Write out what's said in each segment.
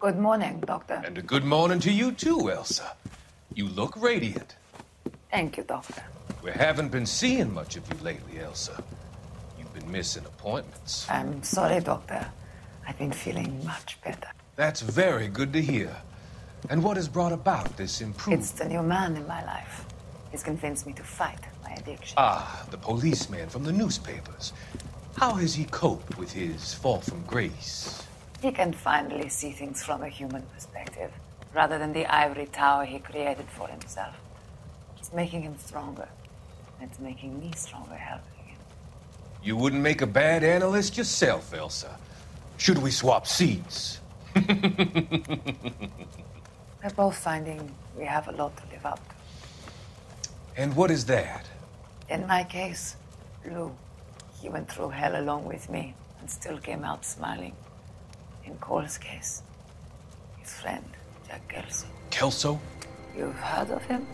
Good morning, Doctor. And a good morning to you too, Elsa. You look radiant. Thank you, Doctor. We haven't been seeing much of you lately, Elsa. You've been missing appointments. I'm sorry, Doctor. I've been feeling much better. That's very good to hear. And what has brought about this improvement? It's the new man in my life. He's convinced me to fight my addiction. Ah, the policeman from the newspapers. How has he coped with his fall from grace? He can finally see things from a human perspective, rather than the ivory tower he created for himself. It's making him stronger. And it's making me stronger helping him. You wouldn't make a bad analyst yourself, Elsa. Should we swap seats? We're both finding we have a lot to live up to. And what is that? In my case, Lou, he went through hell along with me and still came out smiling. In Cole's case, his friend, Jack Kelso. Kelso? You've heard of him?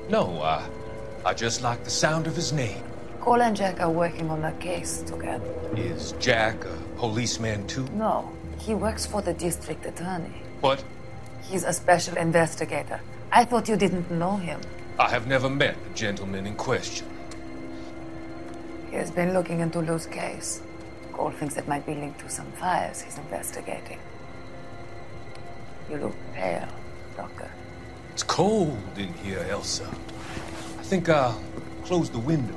No, I just like the sound of his name. Cole and Jack are working on a case together. Is Jack a policeman too? No, he works for the district attorney. What? He's a special investigator. I thought you didn't know him. I have never met the gentleman in question. He has been looking into Lou's case. Cole thinks it might be linked to some fires he's investigating. You look pale, Doctor. It's cold in here, Elsa. I think I'll close the window.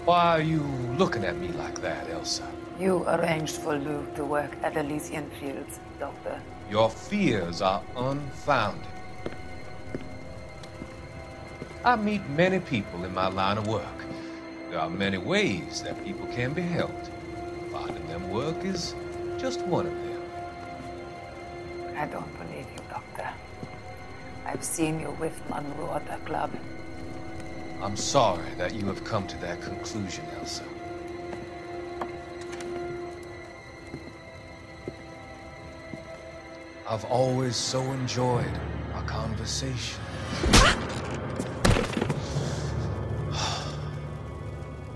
Why are you looking at me like that, Elsa? You arranged for Lou to work at Elysian Fields, Doctor. Your fears are unfounded. I meet many people in my line of work. There are many ways that people can be helped. Finding them work is just one of them. I don't believe you, Doctor. I've seen you with Monroe at the club. I'm sorry that you have come to that conclusion, Elsa. I've always so enjoyed our conversation.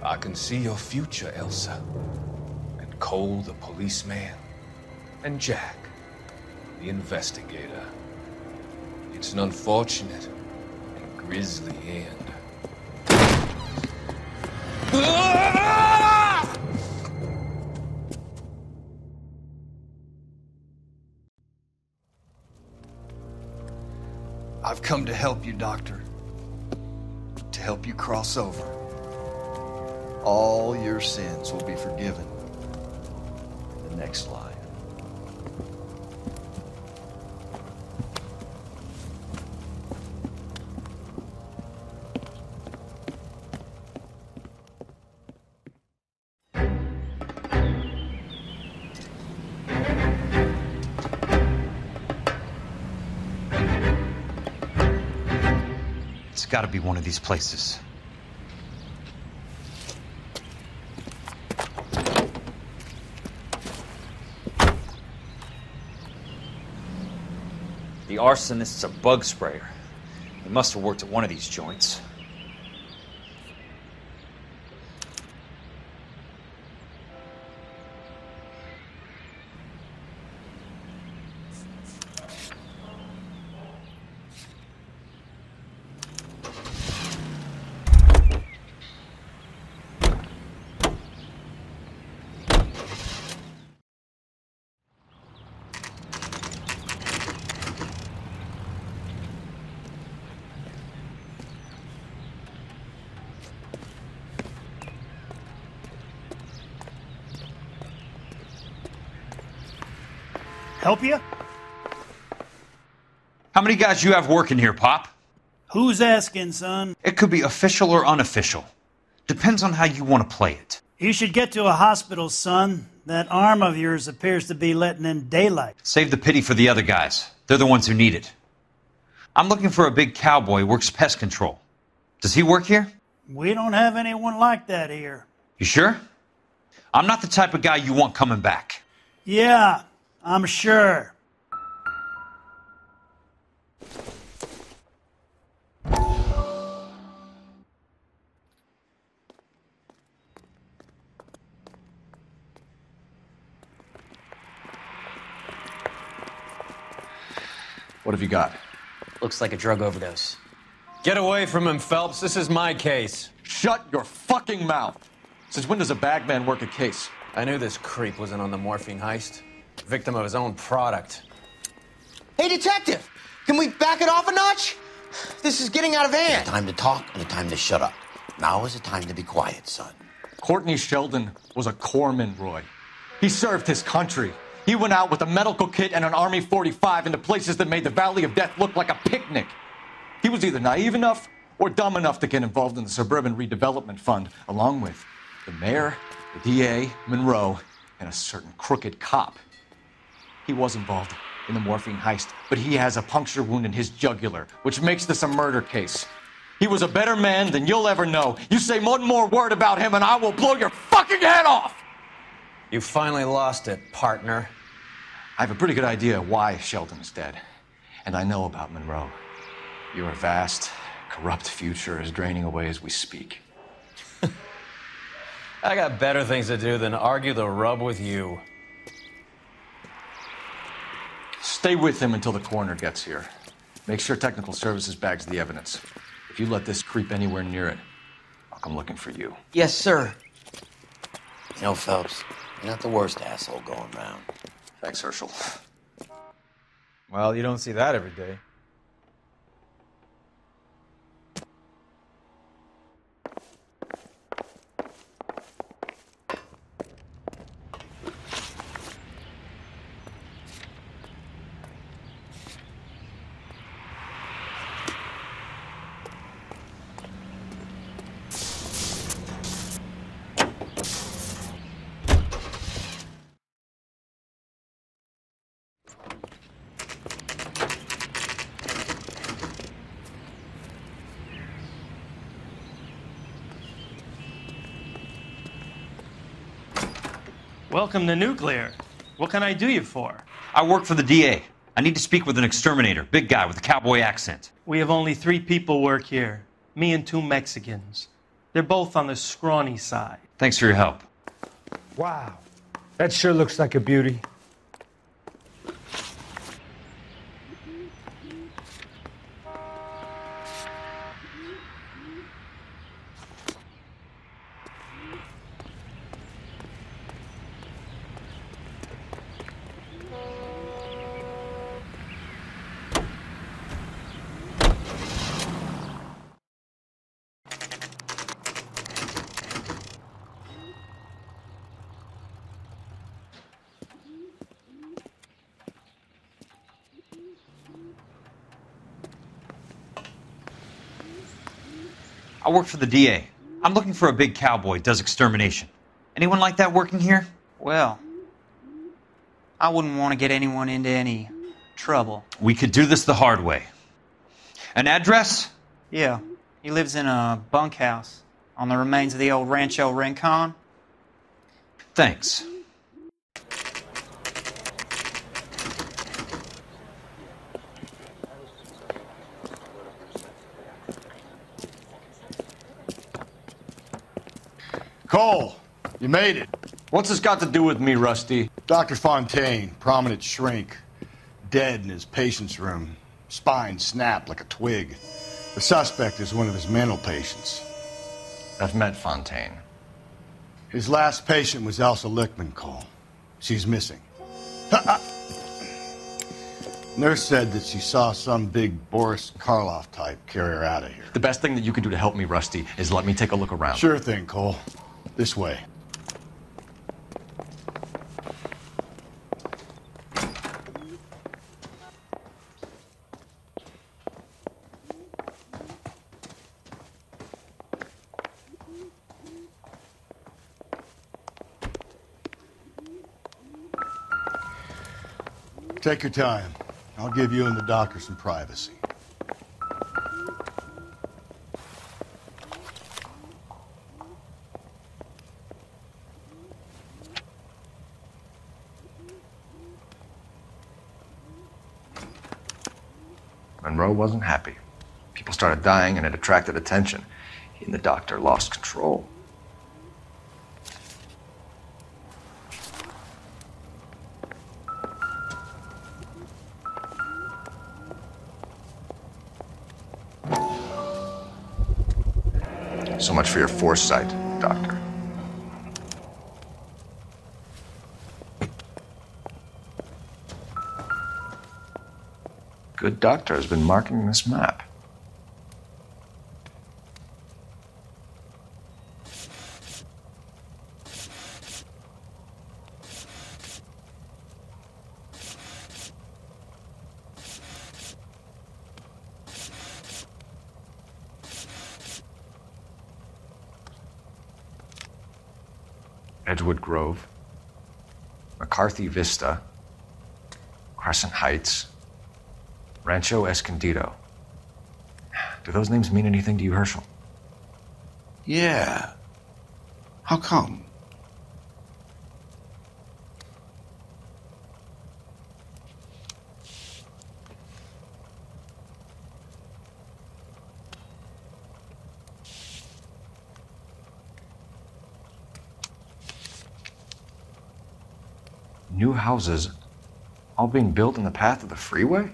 I can see your future, Elsa. And Cole, the policeman. And Jack, the investigator. It's an unfortunate and grisly end. I've come to help you, Doctor. To help you cross over. All your sins will be forgiven in the next life. It's got to be one of these places. The arsonist's a bug sprayer. He must have worked at one of these joints. Help you? How many guys you have working here, Pop? Who's asking, son? It could be official or unofficial. Depends on how you want to play it. You should get to a hospital, son. That arm of yours appears to be letting in daylight. Save the pity for the other guys. They're the ones who need it. I'm looking for a big cowboy who works pest control. Does he work here? We don't have anyone like that here. You sure? I'm not the type of guy you want coming back. Yeah, I'm sure. What have you got? Looks like a drug overdose. Get away from him, Phelps. This is my case. Shut your fucking mouth! Since when does a bagman work a case? I knew this creep was in on the morphine heist. Victim of his own product. Hey, detective! Can we back it off a notch? This is getting out of hand. A time to talk and a time to shut up. Now is the time to be quiet, son. Courtney Sheldon was a corpsman, Roy. He served his country. He went out with a medical kit and an Army 45 into places that made the Valley of Death look like a picnic. He was either naive enough or dumb enough to get involved in the Suburban Redevelopment Fund, along with the mayor, the DA, Monroe, and a certain crooked cop. He was involved in the morphine heist, but he has a puncture wound in his jugular, which makes this a murder case. He was a better man than you'll ever know. You say one more word about him and I will blow your fucking head off! You finally lost it, partner. I have a pretty good idea why Sheldon is dead. And I know about Monroe. Your vast, corrupt future is draining away as we speak. I got better things to do than argue the rub with you. Stay with him until the coroner gets here. Make sure technical services bags the evidence. If you let this creep anywhere near it, I'll come looking for you. Yes, sir. You know, Phelps, you're not the worst asshole going round. Thanks, Herschel. Well, you don't see that every day. Welcome to Nuclear. What can I do you for? I work for the DA. I need to speak with an exterminator, big guy with a cowboy accent. We have only 3 people work here. Me and 2 Mexicans. They're both on the scrawny side. Thanks for your help. Wow. That sure looks like a beauty. I work for the DA. I'm looking for a big cowboy, does extermination. Anyone like that working here? Well, I wouldn't want to get anyone into any trouble. We could do this the hard way. An address? Yeah, he lives in a bunkhouse on the remains of the old Rancho Rincon. Thanks. Cole, you made it. What's this got to do with me, Rusty? Dr. Fontaine, prominent shrink, dead in his patient's room, spine snapped like a twig. The suspect is one of his mental patients. I've met Fontaine. His last patient was Elsa Lichtman, Cole. She's missing. Nurse said that she saw some big Boris Karloff type carry her out of here. The best thing that you can do to help me, Rusty, is let me take a look around. Sure thing, Cole. This way. Take your time. I'll give you and the doctor some privacy. Monroe wasn't happy. People started dying and it attracted attention. He and the doctor lost control. So much for your foresight, Doctor. Good doctor has been marking this map. Edgewood Grove, McCarthy Vista, Crescent Heights, Rancho Escondido. Do those names mean anything to you, Herschel? Yeah. How come? New houses, all being built in the path of the freeway?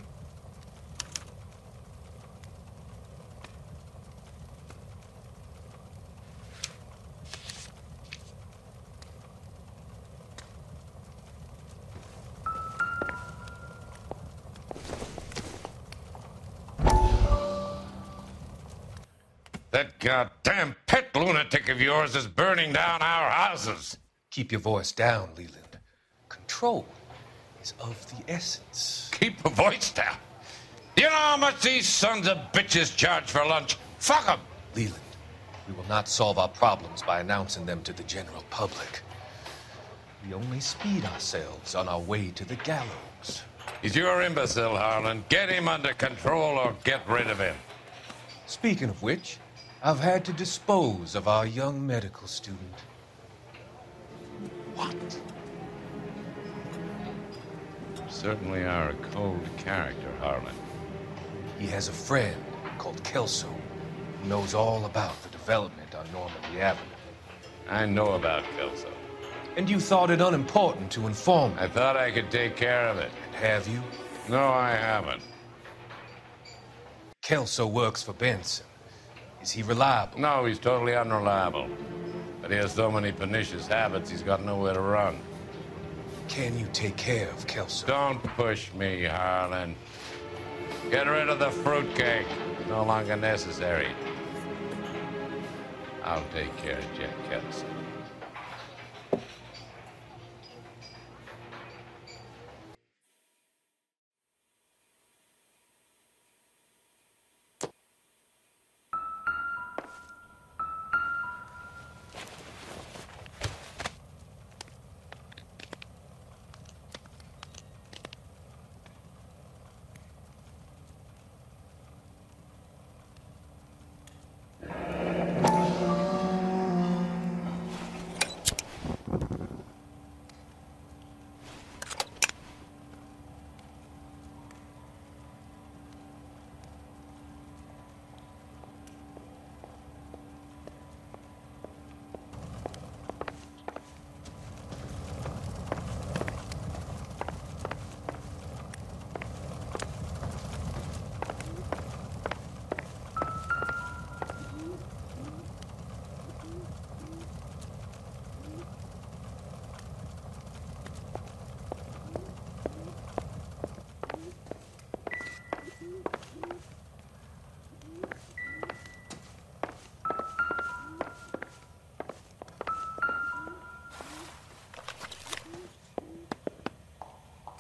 That goddamn pet lunatic of yours is burning down our houses. Keep your voice down, Leland. Control is of the essence. Keep your voice down? You know how much these sons of bitches charge for lunch? Fuck them! Leland, we will not solve our problems by announcing them to the general public. We only speed ourselves on our way to the gallows. He's your imbecile, Harlan. Get him under control or get rid of him. Speaking of which, I've had to dispose of our young medical student. What? You certainly are a cold character, Harlan. He has a friend called Kelso who knows all about the development on Normandy Avenue. I know about Kelso. And you thought it unimportant to inform me. I thought I could take care of it. And have you? No, I haven't. Kelso works for Benson. Is he reliable? No, he's totally unreliable. But he has so many pernicious habits, he's got nowhere to run. Can you take care of Kelso? Don't push me, Harlan. Get rid of the fruitcake. It's no longer necessary. I'll take care of Jack Kelso.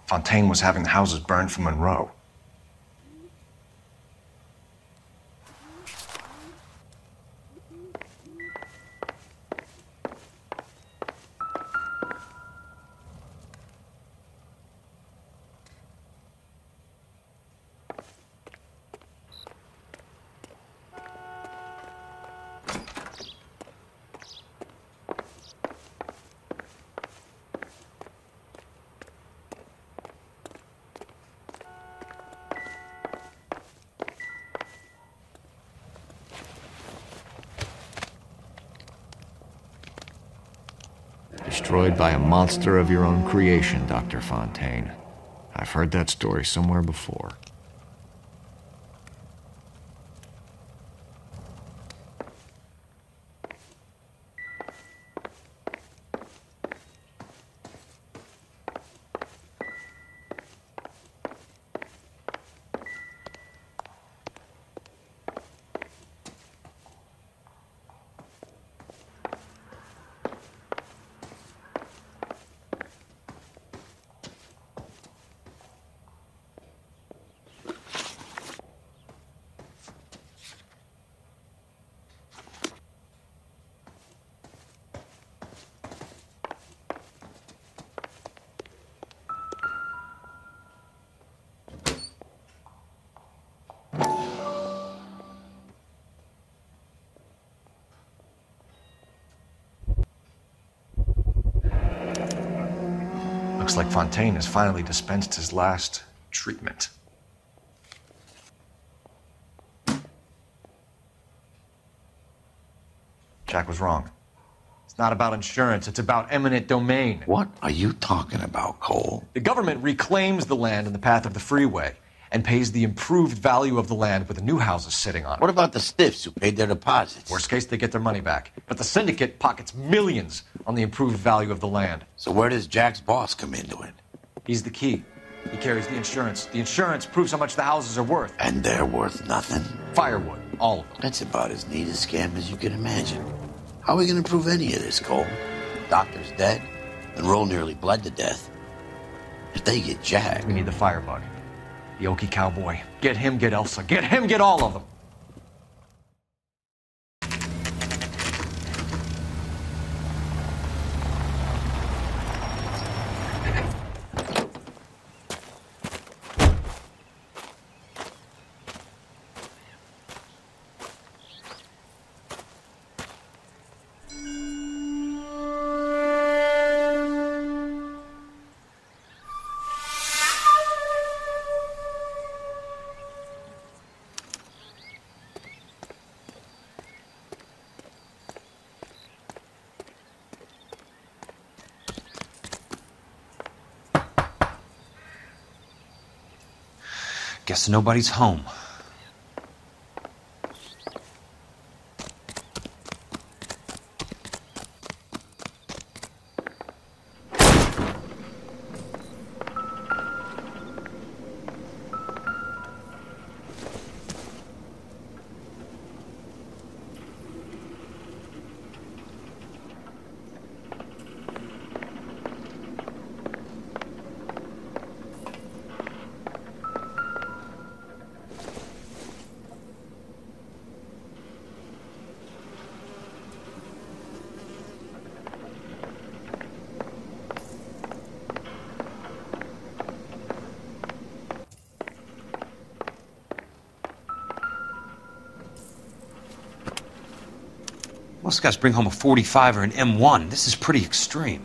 Fontaine was having the houses burned for Monroe. Destroyed by a monster of your own creation, Dr. Fontaine. I've heard that story somewhere before. Looks like Fontaine has finally dispensed his last treatment. Jack was wrong. It's not about insurance, it's about eminent domain. What are you talking about, Cole? The government reclaims the land in the path of the freeway and pays the improved value of the land with the new houses sitting on it. What about the stiffs who paid their deposits? Worst case, they get their money back. But the syndicate pockets millions on the improved value of the land. So where does Jack's boss come into it? He's the key. He carries the insurance. The insurance proves how much the houses are worth. And they're worth nothing? Firewood, all of them. That's about as neat a scam as you can imagine. How are we going to prove any of this, Cole? Doctor's dead, and Roll nearly bled to death. If they get Jack... We need the firebug. The Okie cowboy. Get him, get Elsa. Get him, get all of them. Guess nobody's home. Most guys bring home a 45 or an M1. This is pretty extreme.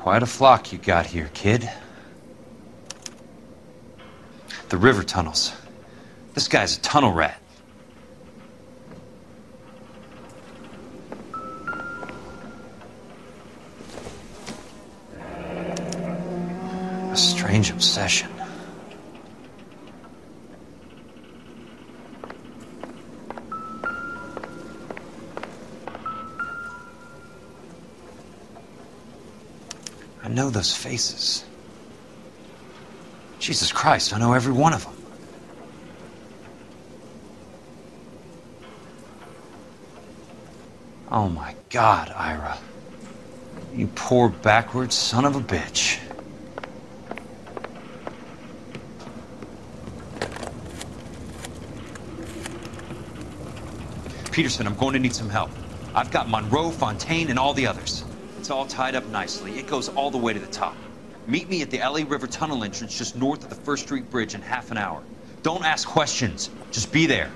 Quite a flock you got here, kid. The river tunnels. This guy's a tunnel rat. A strange obsession. I know those faces. Jesus Christ, I know every one of them. Oh my God, Ira. You poor backwards son of a bitch. Peterson, I'm going to need some help. I've got Monroe, Fontaine, and all the others. It's all tied up nicely. It goes all the way to the top. Meet me at the LA River Tunnel entrance just north of the First Street Bridge in half an hour. Don't ask questions. Just be there.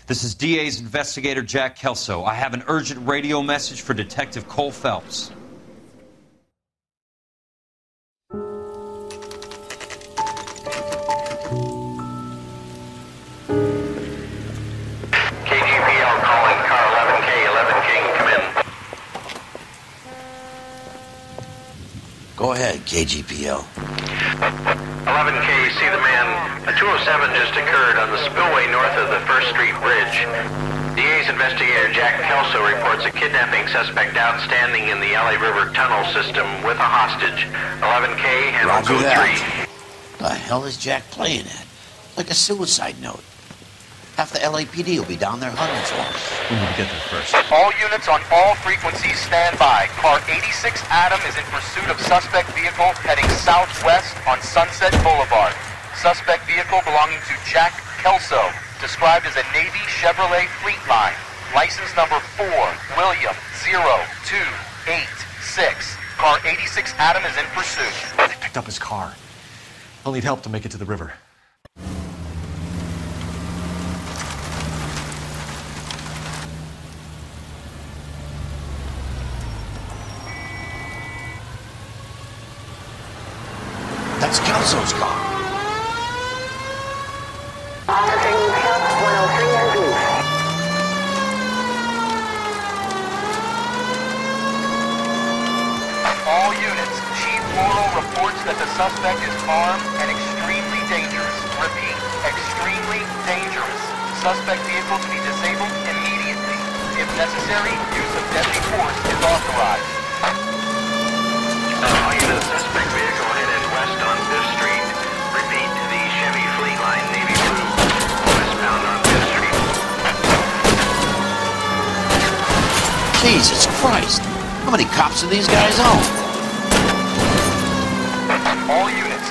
This is DA's investigator Jack Kelso. I have an urgent radio message for Detective Cole Phelps. KGPL calling car 11K, 11K, come in. Go ahead, KGPL. 11K, see the man. A 207 just occurred on the spillway north of the First Street Bridge. DA's investigator Jack Kelso reports a kidnapping suspect outstanding in the LA River tunnel system with a hostage. 11K, handle Roger code that. 3. The hell is Jack playing at? Like a suicide note. Half the LAPD will be down there hunting for him. We need to get there first. All units on all frequencies stand by. Car 86 Adam is in pursuit of suspect vehicle heading southwest on Sunset Boulevard. Suspect vehicle belonging to Jack Kelso, described as a Navy Chevrolet Fleetline. License number 4, William 0286. Car 86 Adam is in pursuit. They picked up his car. I'll need help to make it to the river. That's Kelso's car. All units, Chief Laurel reports that the suspect is armed and extremely dangerous. Repeat, extremely dangerous. Suspect vehicle to be disabled immediately. If necessary, use of deadly force is authorized. All units, suspect vehicle headed west on 5th Street. Repeat, the Chevy Fleetline Navy Blue, westbound on 5th Street. Jesus Christ. How many cops do these guys own? All units,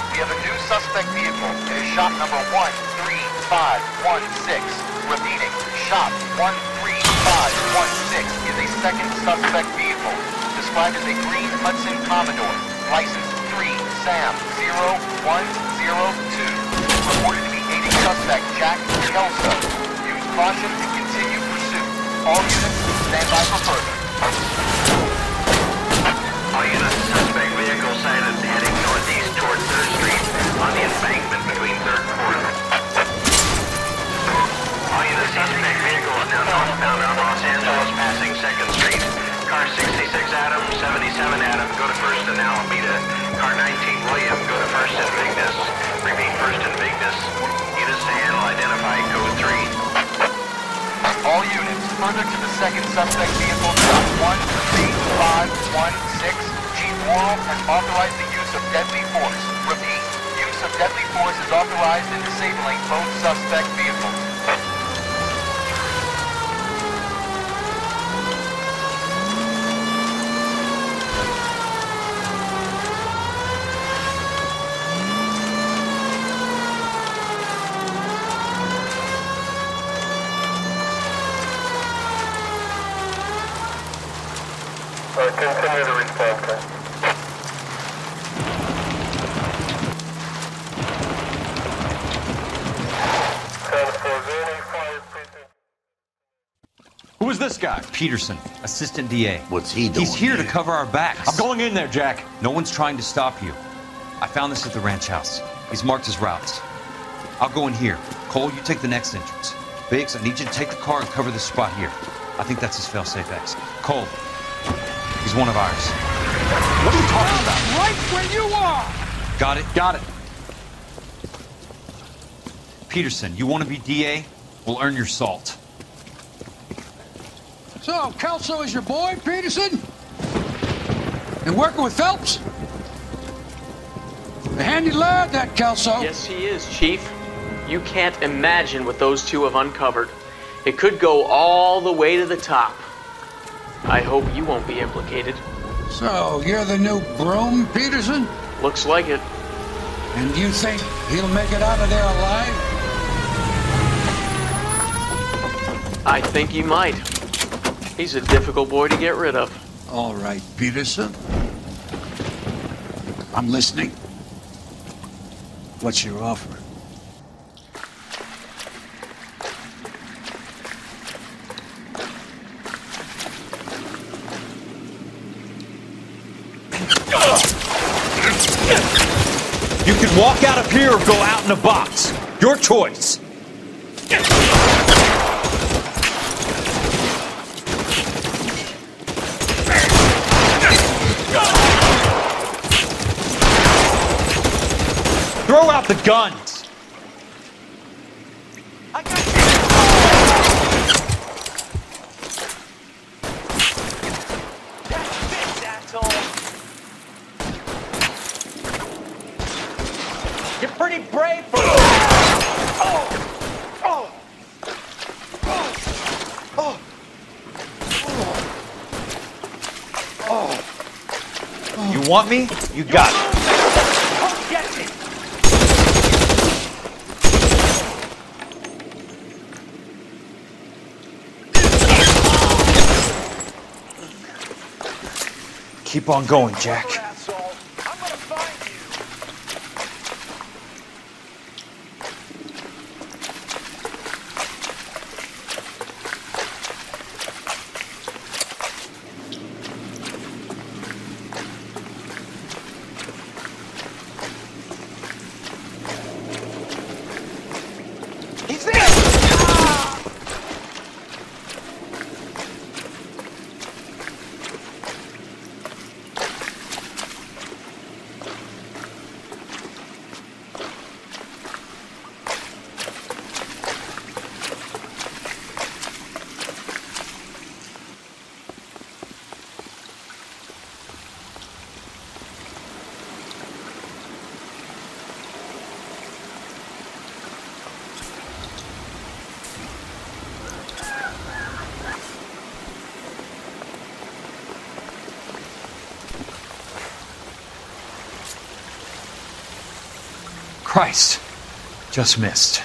we have a new suspect vehicle. It is shop number 13516. Repeating, shop 13516 is a second suspect vehicle, described as a green Hudson Commodore, license 3 Sam 0102, reported to be aiding suspect Jack Kelso. Use caution and continue pursuit. All units, stand by for further. All units, suspect vehicle sighted heading northeast toward 3rd Street on the embankment between 3rd and 4th. All units, suspect vehicle is now northbound on Los Angeles passing 2nd Street. Car 66 Adam, 77 Adam, go to 1st and Alameda. Car 19 William, go to 1st and Vignes. Repeat, 1st and Vignes. Units to handle, identify code 3. All units, further to the second suspect vehicle, 13516. Chief Laurel has authorized the use of deadly force. Repeat, use of deadly force is authorized in disabling both suspect vehicles. Continue to respond, sir. Who is this guy? Peterson, assistant DA. What's he doing? He's here to cover our backs. I'm going in there, Jack. No one's trying to stop you. I found this at the ranch house. He's marked his routes. I'll go in here. Cole, you take the next entrance. Biggs, I need you to take the car and cover this spot here. I think that's his fail-safe exit. Cole, he's one of ours. What are you talking about? Right where you are! Got it? Got it. Peterson, you want to be DA? We'll earn your salt. So, Kelso is your boy, Peterson? And working with Phelps? A handy lad, that Kelso. Yes, he is, Chief. You can't imagine what those two have uncovered. It could go all the way to the top. I hope you won't be implicated. So, you're the new broom, Peterson? Looks like it. And you think he'll make it out of there alive? I think he might. He's a difficult boy to get rid of. All right, Peterson. I'm listening. What's your offer? You can walk out of here or go out in a box. Your choice. Throw out the guns. You're pretty brave for You want me? You got it. Keep on going, Jack. Christ, just missed.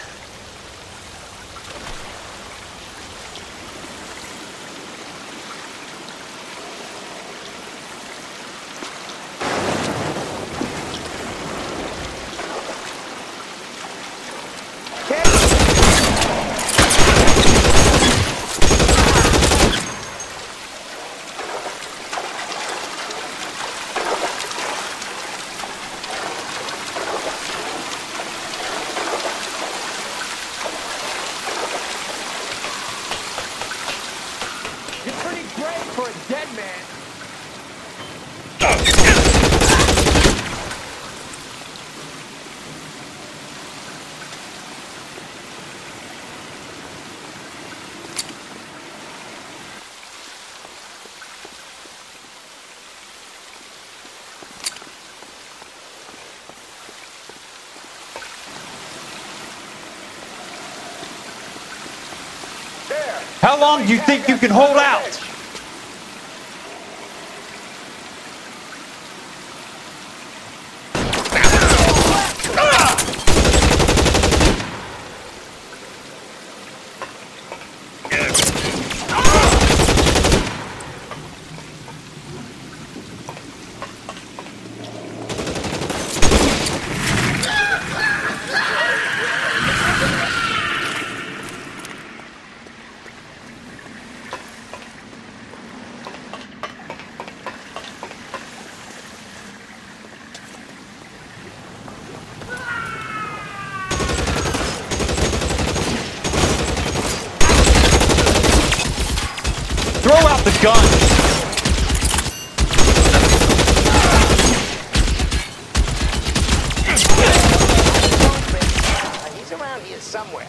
How long do you think you can hold out? Throw out the gun! He's around here somewhere.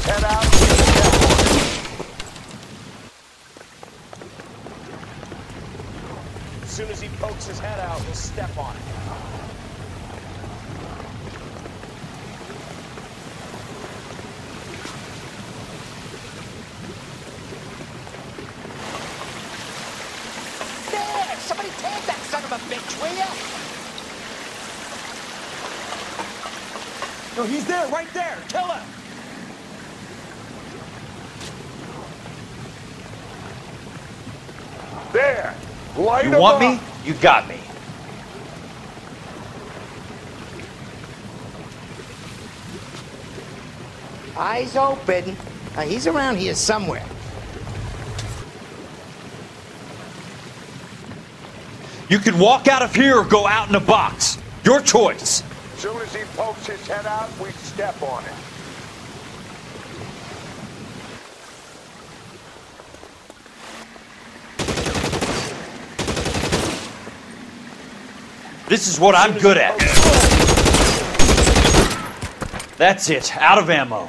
Head out. As soon as he pokes his head out, we'll step on it. of a bitch, will ya? No, he's there, right there. Kill him. There. Light You him want up. me? You got me. Eyes open. He's around here somewhere. You can walk out of here or go out in a box. Your choice. As soon as he pokes his head out, we step on it. This is what I'm good at. That's it. Out of ammo.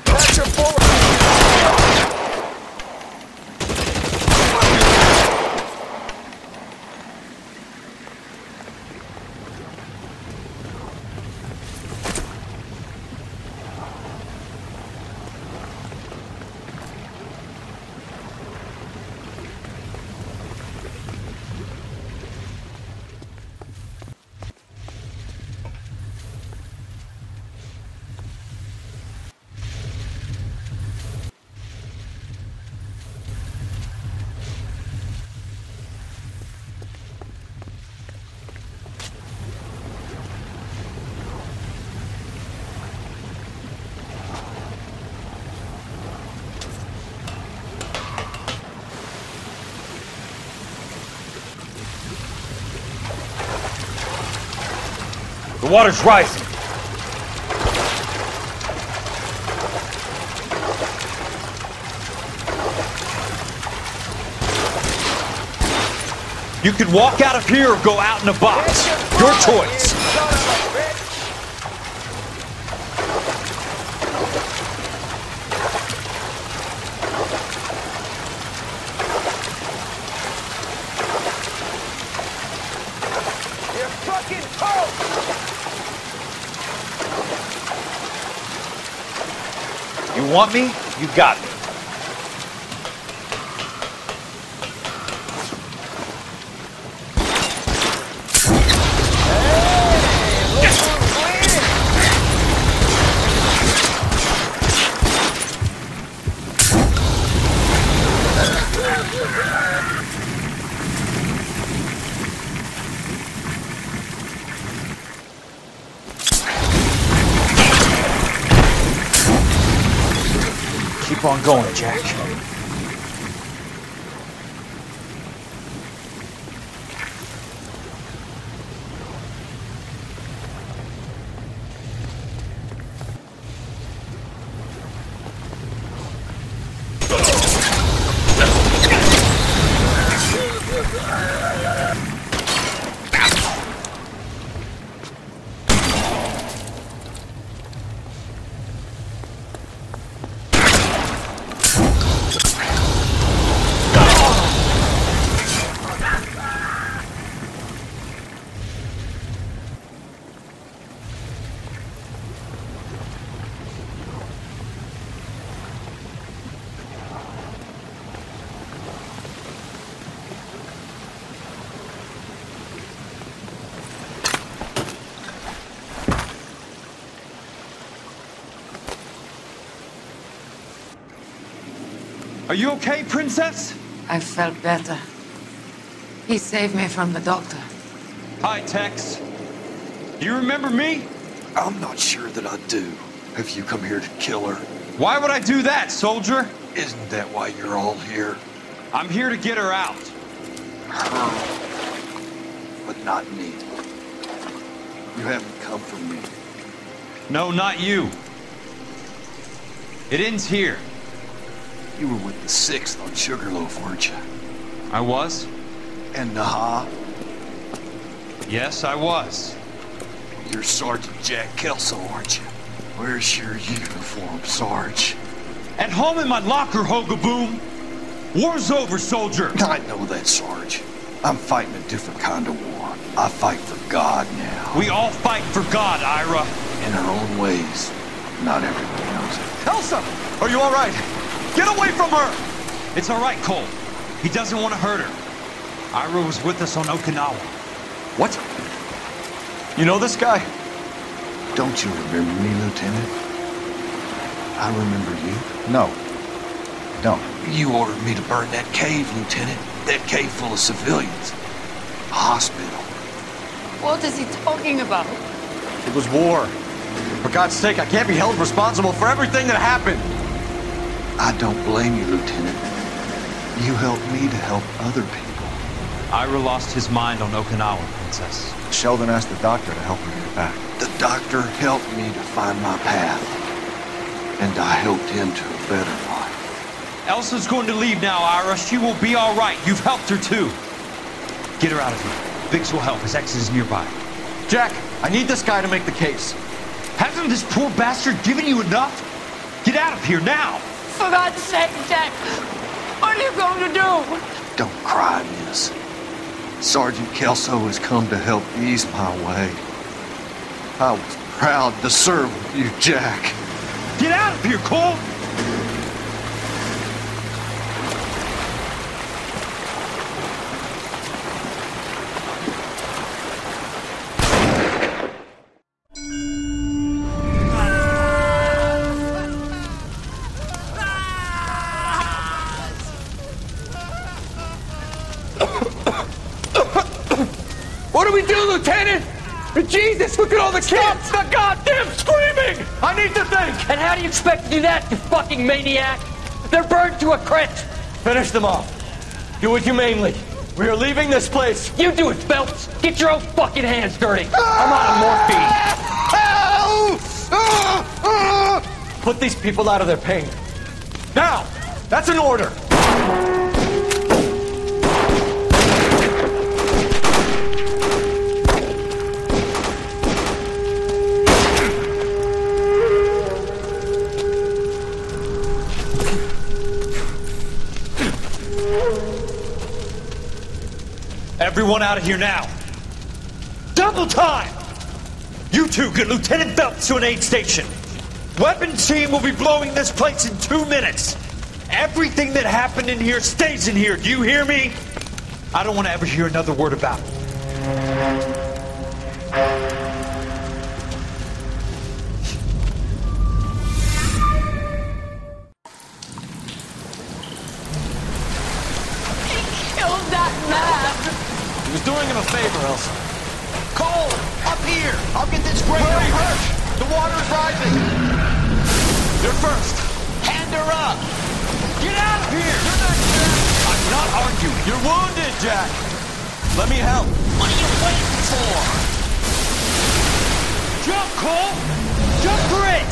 That's your bullet. The water's rising. You can walk out of here or go out in a box. Your choice. You're fucking toast. You want me? You got me. Keep on going, Jack. Are you okay, Princess? I felt better. He saved me from the doctor. Hi, Tex. Do you remember me? I'm not sure that I do. Have you come here to kill her? Why would I do that, soldier? Isn't that why you're all here? I'm here to get her out. Her. But not me. You haven't come for me. No, not you. It ends here. You were with the 6th on Sugarloaf, weren't you? I was. And Naha? Yes, I was. You're Sergeant Jack Kelso, aren't you? Where's your uniform, Sarge? At home in my locker, Hogaboom. War's over, soldier. I know that, Sarge. I'm fighting a different kind of war. I fight for God now. We all fight for God, Ira. In our own ways. Not everybody knows it. Elsa! Are you all right? Get away from her! It's all right, Cole. He doesn't want to hurt her. Ira was with us on Okinawa. What? You know this guy? Don't you remember me, Lieutenant? I remember you. No. Don't. You ordered me to burn that cave, Lieutenant. That cave full of civilians. A hospital. What is he talking about? It was war. For God's sake, I can't be held responsible for everything that happened. I don't blame you, Lieutenant. You helped me to help other people. Ira lost his mind on Okinawa, Princess. Sheldon asked the doctor to help him get back. The doctor helped me to find my path. And I helped him to a better life. Elsa's going to leave now, Ira. She will be all right. You've helped her, too. Get her out of here. Biggs will help. His ex is nearby. Jack, I need this guy to make the case. Hasn't this poor bastard given you enough? Get out of here now! For God's sake, Jack! What are you going to do? Don't cry, miss. Sergeant Kelso has come to help ease my way. I was proud to serve with you, Jack. Get out of here, Cole! What do we do, Lieutenant? Jesus, look at all the kids! Stop the goddamn screaming! I need to think! And how do you expect to do that, you fucking maniac? They're burned to a crisp! Finish them off. Do it humanely. We are leaving this place. You do it, Phelps! Get your own fucking hands dirty! I'm out of morphine! Put these people out of their pain. Now! That's an order! Everyone out of here now. Double time! You two get Lieutenant Phelps to an aid station. Weapons team will be blowing this place in 2 minutes. Everything that happened in here stays in here. Do you hear me? I don't want to ever hear another word about it. He was doing him a favor, Elsa. Cole, up here! I'll get this Grey hurt! The water's rising! You're first! Hand her up! Get out of here! You're not Jack! I'm not arguing. You're wounded, Jack! Let me help. What are you waiting for? Jump, Cole! Jump for it!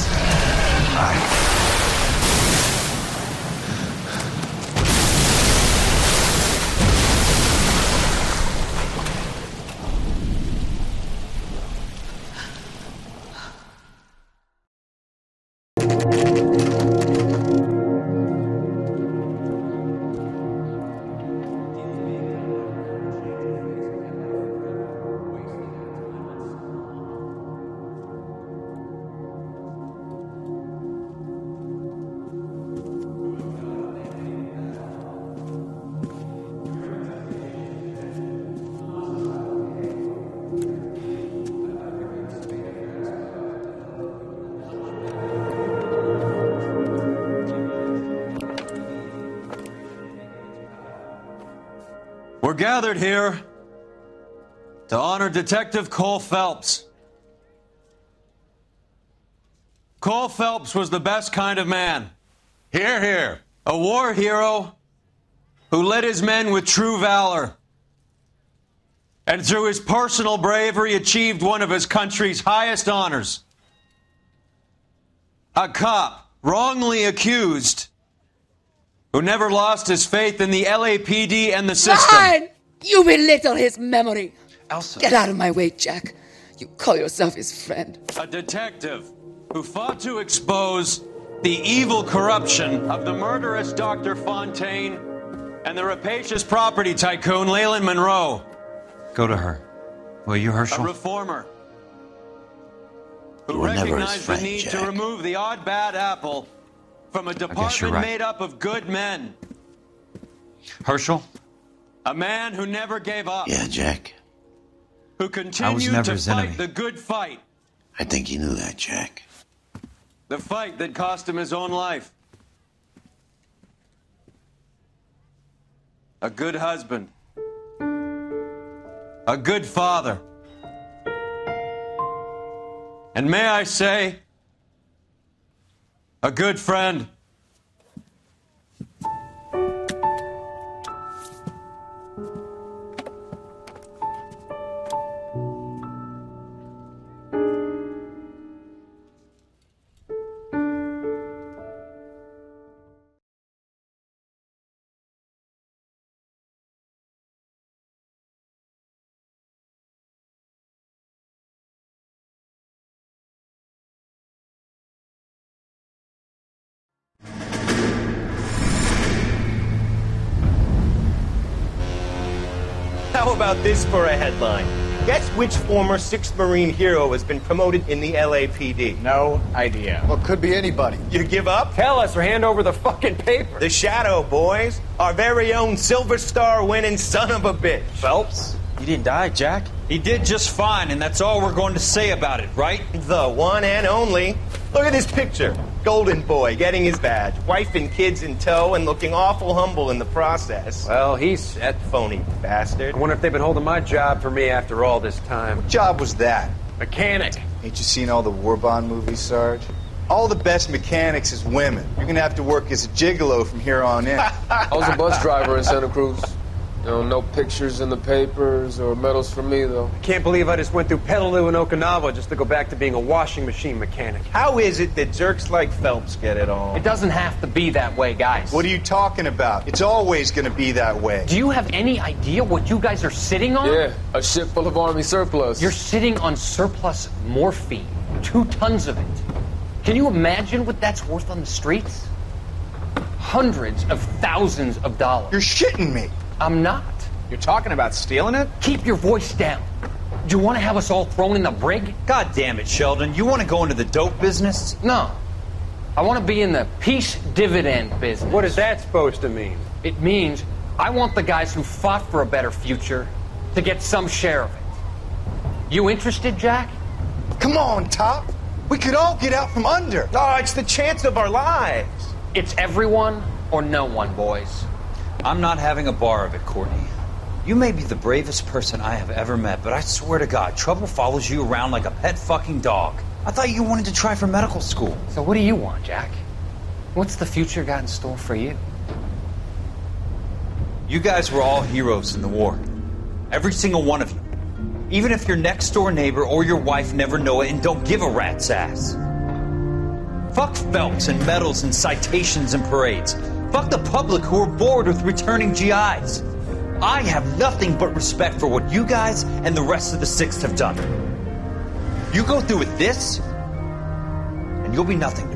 We're gathered here to honor Detective Cole Phelps. Cole Phelps was the best kind of man. Hear, hear. A war hero who led his men with true valor. And through his personal bravery achieved one of his country's highest honors. A cop wrongly accused who never lost his faith in the LAPD and the system. Fine! You belittle his memory. Elsa. Get out of my way, Jack. You call yourself his friend. A detective who fought to expose the evil corruption of the murderous Dr. Fontaine and the rapacious property tycoon Leyland Monroe. Go to her. Will you, Herschel? A reformer who You were never his recognized friend, the need Jack. to remove the odd bad apple from a guess you're department right. made up of good men. Herschel? A man who never gave up. Yeah, Jack. Who continued to his fight enemy. the good fight. I think you knew that, Jack. The fight that cost him his own life. A good husband. A good father. And may I say, a good friend. How about this for a headline? Guess which former 6th Marine hero has been promoted in the LAPD? No idea. Well, could be anybody. You give up? Tell us or hand over the fucking paper. The Shadow, boys. Our very own Silver Star winning son of a bitch. Phelps? He didn't die, Jack. He did just fine, and that's all we're going to say about it, right? The one and only. Look at this picture. Golden boy getting his badge, wife and kids in tow, and looking awful humble in the process. Well, he's set. Phony bastard. I wonder if they've been holding my job for me after all this time. What job was that? Mechanic. Ain't you seen all the war bond movies, Sarge? All the best mechanics is women. You're gonna have to work as a gigolo from here on in. I was a bus driver in Santa Cruz. You know, no pictures in the papers or medals for me, though. I can't believe I just went through Petaloo and Okinawa just to go back to being a washing machine mechanic. How is it that jerks like Phelps get it all? It doesn't have to be that way, guys. What are you talking about? It's always gonna be that way. Do you have any idea what you guys are sitting on? Yeah, a ship full of Army surplus. You're sitting on surplus morphine. 2 tons of it. Can you imagine what that's worth on the streets? Hundreds of thousands of dollars. You're shitting me. I'm not. You're talking about stealing it? Keep your voice down. Do you want to have us all thrown in the brig? God damn it, Sheldon. You want to go into the dope business? No. I want to be in the peace dividend business. What is that supposed to mean? It means I want the guys who fought for a better future to get some share of it. You interested, Jack? Come on, Top. We could all get out from under. Oh, it's the chance of our lives. It's everyone or no one, boys. I'm not having a bar of it, Courtney. You may be the bravest person I have ever met, but I swear to God, trouble follows you around like a pet fucking dog. I thought you wanted to try for medical school. So what do you want, Jack? What's the future got in store for you? You guys were all heroes in the war. Every single one of you. Even if your next door neighbor or your wife never know it and don't give a rat's ass. Fuck Phelps and medals and citations and parades. Fuck the public who are bored with returning GIs. I have nothing but respect for what you guys and the rest of the 6th have done. You go through with this, and you'll be nothing to me.